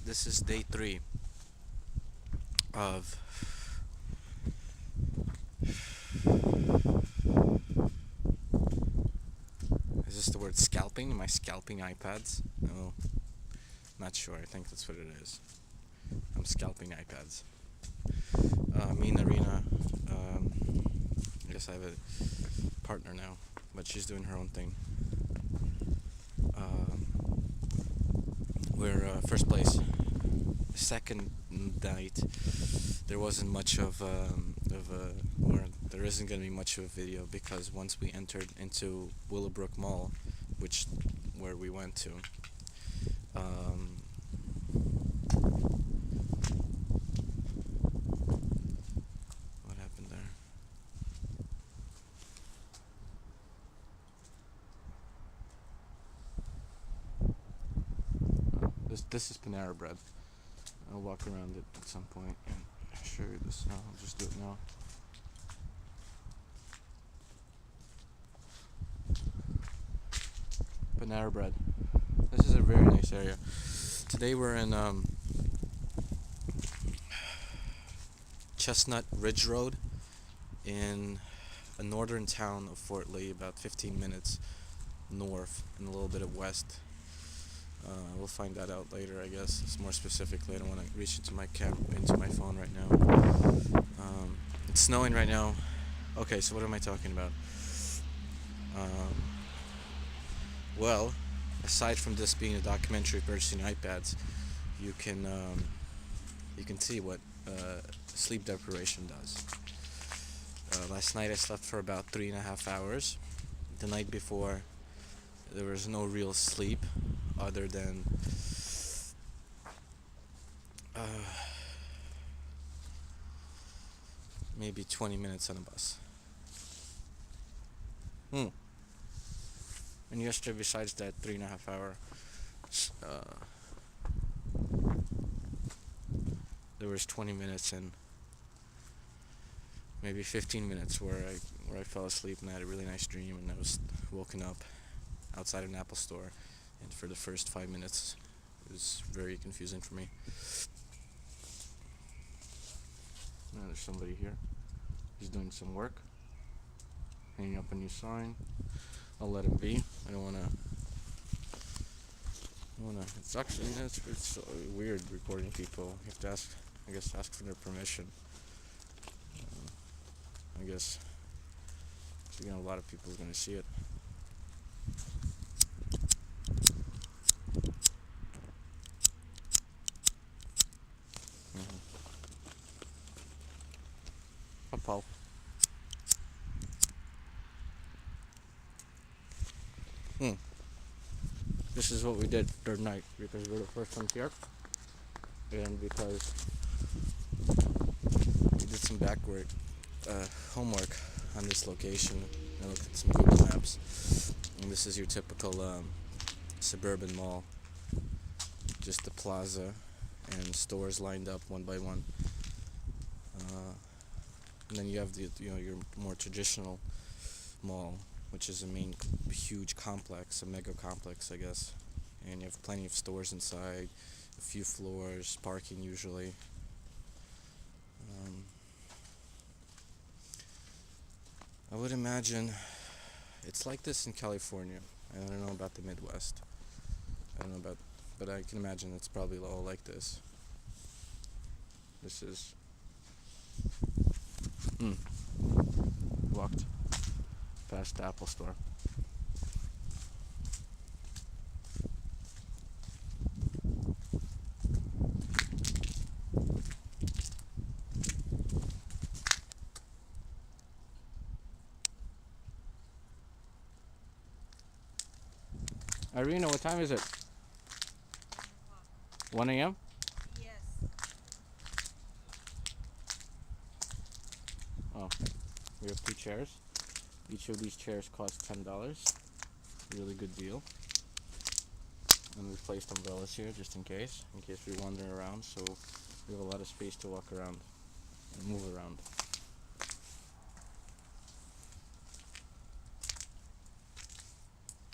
This is day 3 of is this the word scalping? Am I scalping iPads? No, not sure. I think that's what it is. I'm scalping iPads. Me and Arena, I guess I have a partner now, but she's doing her own thing. We're first place. Second night, there wasn't much or there isn't going to be much of a video because once we entered into Willowbrook Mall, where we went to, what happened there? This is Panera Bread. I'll walk around it at some point and show you this. No, I'll just do it now. Panera Bread. This is a very nice area. Today we're in Chestnut Ridge Road in a northern town of Fort Lee, about 15 minutes north and a little bit of west. We'll find that out later, I guess. It's more specifically. I don't want to reach into my phone right now. It's snowing right now. Okay, so what am I talking about? Well, aside from this being a documentary purchasing iPads, you can see what sleep deprivation does. Last night I slept for about 3.5 hours. The night before, there was no real sleep other than maybe 20 minutes on a bus. And yesterday, besides that 3.5 hour, there was 20 minutes and maybe 15 minutes where I fell asleep and I had a really nice dream, and I was woken up outside an Apple store, and for the first 5 minutes it was very confusing for me. Now there's somebody here. He's doing some work, hanging up a new sign. I'll let him be. I don't wanna. It's actually it's weird recording people. You have to ask for their permission. I guess a lot of people are gonna see it. Paul. This is what we did third night because we're the first ones here, and because we did some backward homework on this location. I looked at some Google Maps, and this is your typical suburban mall. Just the plaza and stores lined up one by one. And then you have your more traditional mall, which is a main huge complex, a mega complex, I guess. And you have plenty of stores inside, a few floors, parking usually. I would imagine it's like this in California. I don't know about the Midwest. But I can imagine it's probably all like this. This is walked past the Apple store. Irina, what time is it? 1 a.m.? Yes. Oh, we have 2 chairs. Each of these chairs cost $10. Really good deal. And we've placed umbrellas here just in case we wander around, so we have a lot of space to walk around and move around.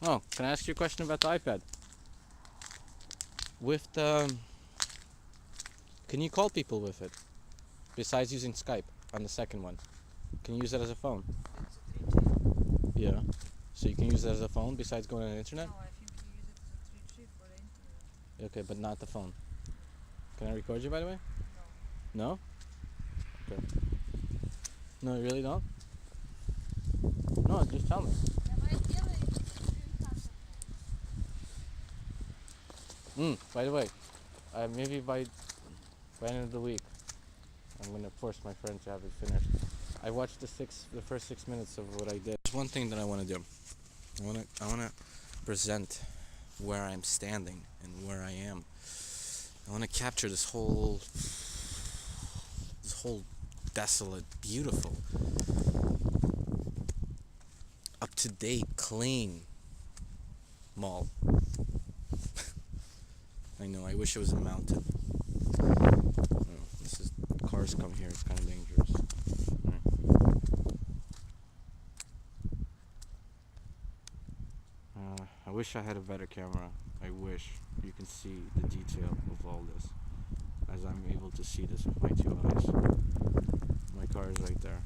Oh, can I ask you a question about the iPad? With the Can you call people with it? Besides using Skype on the second one. Can you use it as a phone? It's a 3G. Yeah. So you can use it as a phone besides going on the internet? No, I think you use it as a 3G for the internet. Okay, but not the phone. Can I record you, by the way? No. No? Okay. No, you really don't? No, just tell me. By the way, maybe by the end of the week, I'm gonna force my friend to have it finished. I watched the first 6 minutes of what I did. There's one thing that I want to do. I wanna present where I'm standing and where I am. I want to capture this whole desolate, beautiful, up-to-date, clean mall. I know, I wish it was a mountain. This is cars come here, it's kind of dangerous. I wish I had a better camera. I wish you can see the detail of all this, as I'm able to see this with my 2 eyes. My car is right there.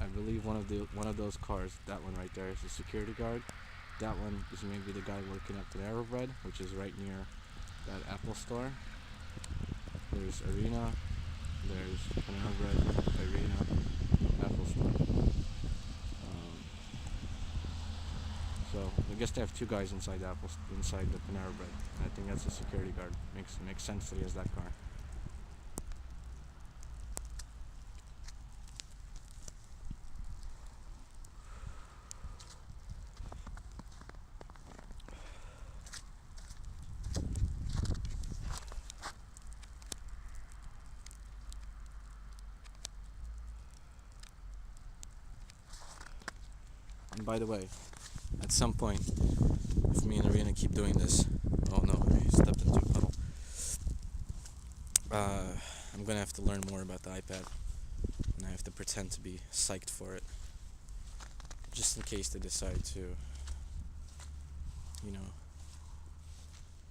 I believe one of those cars, that one right there, is a security guard. That one is maybe the guy working at Panera Bread, which is right near that Apple store. There's Arena, there's Panera Bread, Arena, Apple store. So I guess they have 2 guys inside the Panera Bread. And I think that's a security guard. Makes sense that he has that car. And by the way, at some point, if me and Arena keep doing this, oh no, I stepped into a puddle. I'm gonna have to learn more about the iPad, and I have to pretend to be psyched for it, just in case they decide to,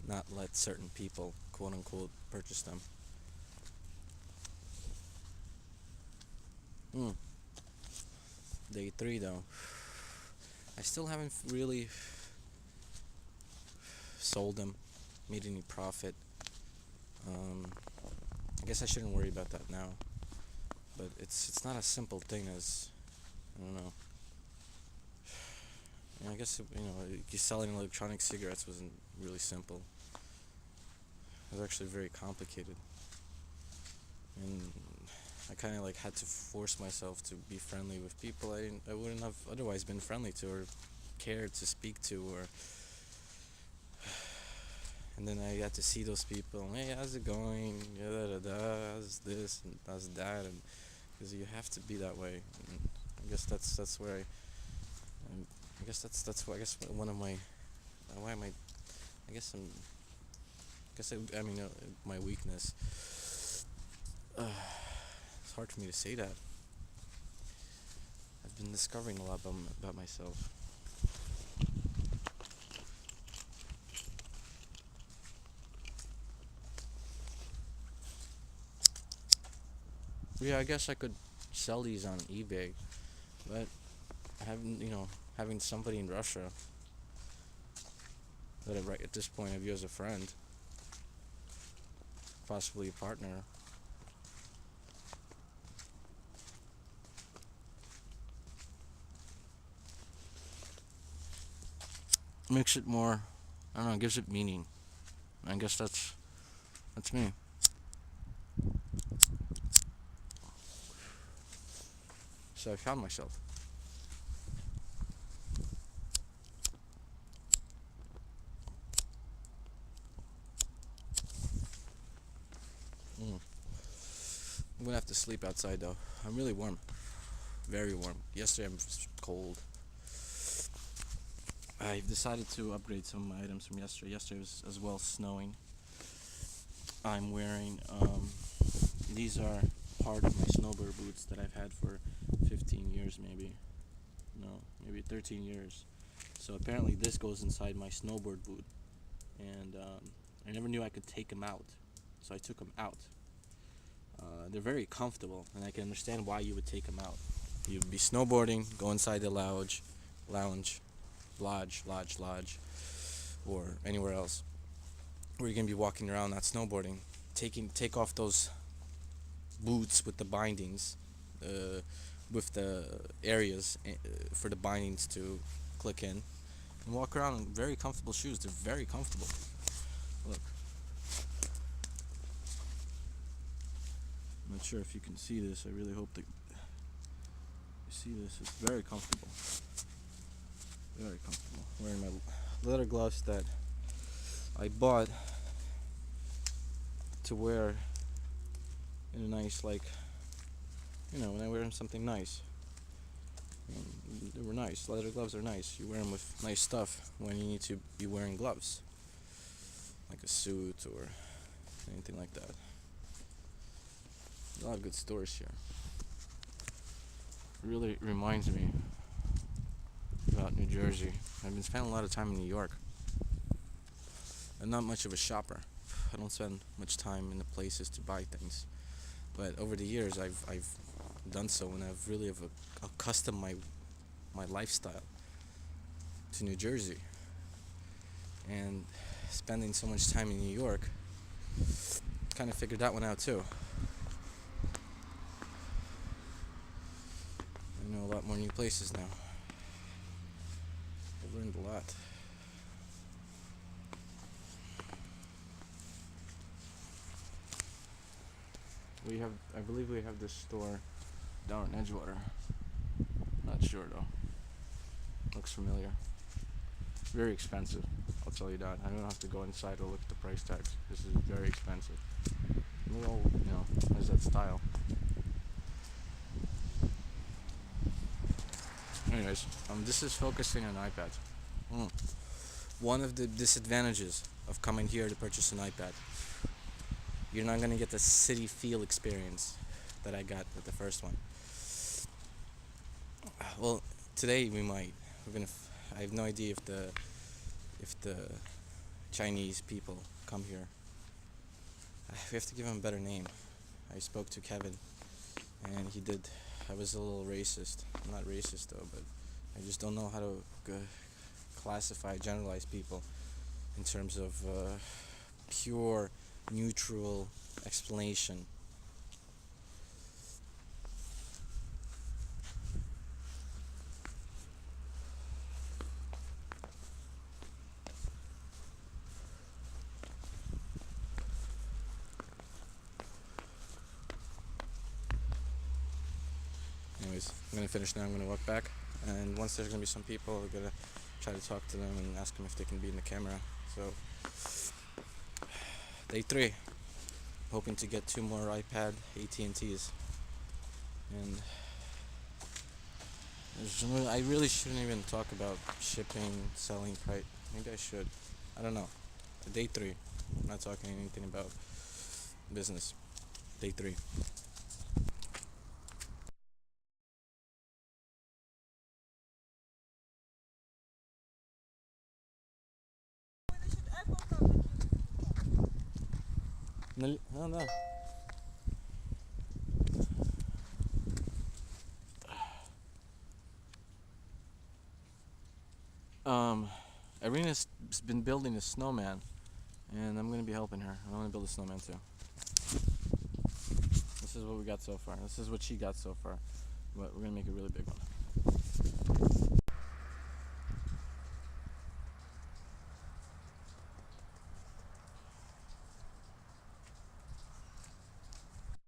not let certain people, quote unquote, purchase them. Day 3 though. I still haven't really sold them, made any profit. I guess I shouldn't worry about that now. But it's not a simple thing as, I don't know. I guess selling electronic cigarettes wasn't really simple. It was actually very complicated, and I kind of had to force myself to be friendly with people I wouldn't have otherwise been friendly to or cared to speak to, and then I got to see those people. Hey, how's it going? How's this and how's that? And because you have to be that way. And I guess that's where I guess that's why I guess one of my why am I guess my weakness. It's hard for me to say that. I've been discovering a lot about myself. Yeah, I guess I could sell these on eBay, but having somebody in Russia that at this point I view as a friend, possibly a partner. Makes it more, I don't know, gives it meaning. I guess that's me. So I found myself. I'm gonna have to sleep outside though. I'm really warm. Very warm. Yesterday I was cold. I decided to upgrade some of my items from yesterday. Yesterday was as well snowing. I'm wearing, these are part of my snowboard boots that I've had for 15 years maybe. No, maybe 13 years. So apparently this goes inside my snowboard boot. And I never knew I could take them out, so I took them out. They're very comfortable, and I can understand why you would take them out. You'd be snowboarding, go inside the lodge, or anywhere else where you're gonna be walking around, not snowboarding. Take off those boots with the bindings, with the areas for the bindings to click in, and walk around in very comfortable shoes. They're very comfortable. Look. I'm not sure if you can see this. I really hope that you see this. It's very comfortable. Very comfortable. Wearing my leather gloves that I bought to wear in a nice, like, when I wear something nice. They were nice. Leather gloves are nice. You wear them with nice stuff when you need to be wearing gloves, like a suit or anything like that. A lot of good stores here. It really reminds me about New Jersey. I've been spending a lot of time in New York. I'm not much of a shopper. I don't spend much time in the places to buy things. But over the years, I've done so, and I've really accustomed my lifestyle to New Jersey. And spending so much time in New York, kind of figured that one out too. I know a lot more new places now. I've learned a lot. I believe we have this store down in Edgewater. Not sure though. Looks familiar. Very expensive, I'll tell you that. I don't have to go inside or look at the price tags. This is very expensive. It all, has that style. Anyways, this is focusing on iPads. One of the disadvantages of coming here to purchase an iPad, you're not gonna get the city feel experience that I got with the first one. Well, today we might. I have no idea if the Chinese people come here. We have to give them a better name. I spoke to Kevin, and he did. I was a little racist. I'm not racist though, but I just don't know how to classify, generalize people in terms of pure, neutral explanation. Anyways, I'm gonna finish now. I'm gonna walk back, and once there's gonna be some people, I'm gonna try to talk to them and ask them if they can be in the camera. So, day 3, hoping to get 2 more iPad AT&Ts, and I really shouldn't even talk about shipping, selling price. Maybe I should. I don't know. Day 3. I'm not talking anything about business. Day 3. No. Irina's been building a snowman, and I'm gonna be helping her. I'm gonna build a snowman too. This is what we got so far. This is what she got so far, but we're gonna make a really big one.